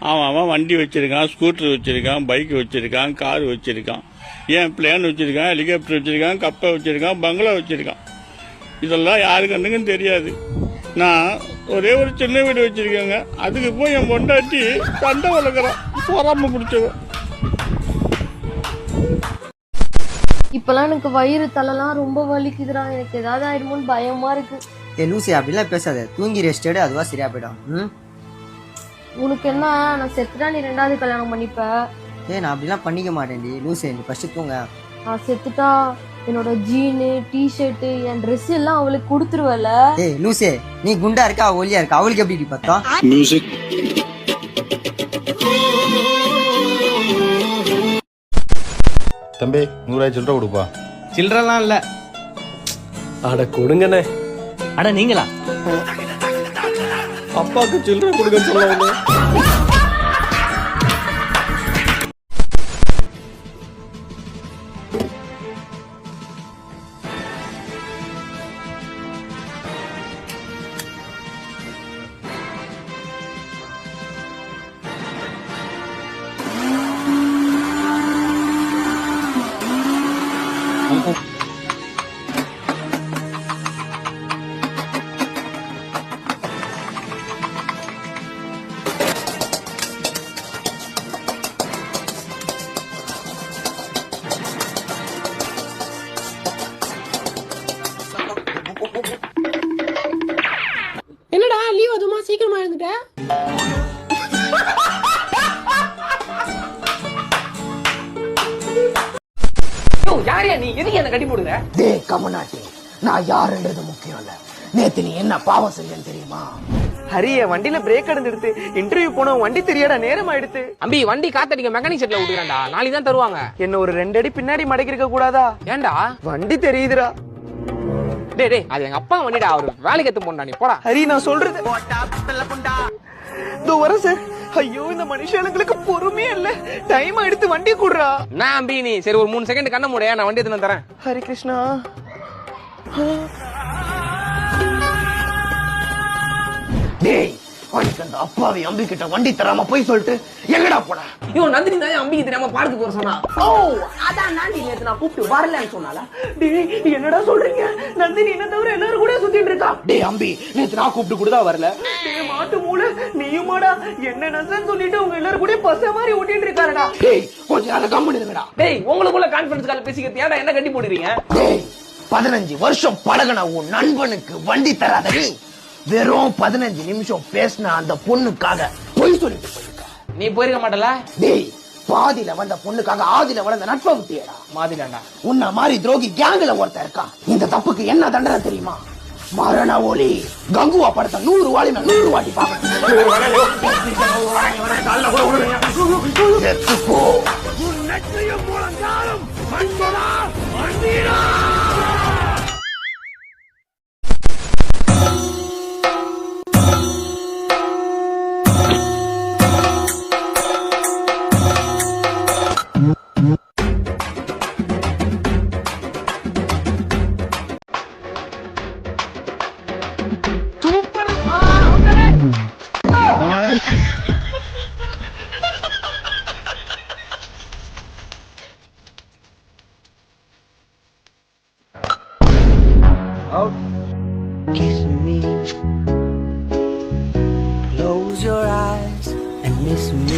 அவன் வண்டி வச்சிருக்கான், ஸ்கூட்டர் வச்சிருக்கான், பைக் வச்சிருக்கான், கார் வச்சிருக்கான், ஏன் பிளேன் வச்சிருக்கான், ஹெலிகாப்டர் வச்சிருக்கான், கப்பை வச்சிருக்கான், பங்களா வச்சிருக்கான். இதெல்லாம் யாரு கண்ணுக்கும் தெரியாது. நான் ஒரே ஒரு சின்ன வீடு வச்சிருக்கேங்க. அதுக்கு போய் என் பொண்டாட்டி சண்டை வளர்க்குறான், பொறாம பிடிச்சவன். இப்பெல்லாம் எனக்கு வயிறு தலைலாம் ரொம்ப வலிக்குதுடா. எனக்கு ஏதாவது ஆயிடுமோன்னு பயமா இருக்கு. லூசி அப்படிலாம் பேசாத, தூங்கி ரெஸ்ட் எடு, அதுவா சரியா போயிடும். உனக்கு என்ன, நான் செத்துட்டா நீ 2வது கல்யாணம் பண்ணிப்ப? நான் அப்படிலாம் பண்ணிக்க மாட்டேன்டி லூசி, நீ ஃபர்ஸ்ட் தூங்க. நான் செத்துட்டா என்னோட ஜீனு, டிஷர்ட், என் ட்ரெஸ் எல்லாம் அவளுக்கு கொடுத்துருவல. லூசி, நீ குண்டா இருக்கா, ஒல்லியா இருக்கா, அவளுக்கு எப்படி பார்த்தா? மியூசிக். தம்பி 100 சில்லற கொடுப்பா. சில்லறலாம் இல்ல. அட கொடுங்கண்ணே. அட நீங்களா? அப்பாவுக்கு சில்லற கொடுங்கன்னு சொல்லாங்க. என்னடா லீவ் அதுமா சீக்கிரமா எழுந்துட்ட? யாரையா நீ? எதுக்கு என்ன கட்டி போடுற? டேய் கமநாட்டி, நான் யாருன்றது முக்கியம் இல்ல. நேத்து நீ என்ன பாவம் செஞ்சேன்னு தெரியுமா? ஹரிய வண்டியில பிரேக் அடைஞ்சிடுத்து. இன்டர்வியூ போன வண்டி தெரியாடா, நேரம் ஆயிடுத்து. அம்பி வண்டி காத்தடிக்க மெக்கானிக் செட்ல விட்டுறான்டா, நாளைக்கு தான் தருவாங்க. என்ன ஒரு 2 அடி பின்னாடி மடக்கி இருக்க கூடாதா? ஏன்டா? வண்டி தெரியுதுடா. டேய் டேய், அது எங்க அப்பா வண்டிடா, அவரு வேலைக்கு எத்து போண்டா. நீ போடா. ஹரி நான் சொல்றது இதோ வர சார். ஐயோ இந்த மனுஷங்களுக்கு பொறுமையே இல்ல. டைம் எடுத்து வண்டி கூடுறா. நான் அம்பி நீ சரி ஒரு 3 செகண்ட் கண்ண மூடையா, நான் வண்டி எடுத்து தரேன். ஹரி கிருஷ்ணா. டேய் உனக்கு அந்த அப்பாவி அம்பி கிட்ட வண்டி தராம போய் சொல்லிட்டு எங்கடா போன? இவன் நந்தினி தான் அம்பிக்கு தெரியாம பார்த்துக்கு போற சொன்னா. ஓ அதான் நாண்டி நேத்து நான் கூப்பிட்டு வரலன்னு சொன்னால. டேய் என்னடா சொல்றீங்க? நந்தினி என்ன தவிர எல்லாரும் கூட சுத்திட்டு இருக்கா. டேய் அம்பி நேத்து நான் கூப்பிட்டு கூட வரல. டேய் மாட்டு மூளை நீயுமாடா என்ன நசன் சொல்லிட்டு உங்க எல்லாரும் கூட பச மாதிரி ஓட்டிட்டு இருக்காருடா. டேய் கொஞ்சம் அத கம்பெனி இருங்கடா. டேய் உங்களுக்குள்ள கான்ஃபரன்ஸ் கால் பேசிக்கிட்டு ஏன்டா என்ன கட்டி போடுறீங்க? டேய் 15 வருஷம் பழகுன உன் நண்பனுக்கு வண்டி தராத நீ வெறும் 15 நிமிஷம் பேசின அந்த பொண்ணுக்காக பொய் சொல்லிட்டு போயிருக்க. நீ போயிருக்க மாட்டல? டேய் பாதியில வந்த பொண்ணுக்காக ஆதியில வளர்ந்த நட்பை விட்டியடா. மாதிரிடா உன்ன மாதிரி துரோகி கேங்ல ஒருத்தர் இருக்கான். இந்த தப்புக்கு என்ன தண்டனை தெரியுமா? மரண ஒலி. கங்குவா படத்தை 100 வாட்டி 100 வாட்டி பாக்கணும். Kiss me, close your eyes and miss me.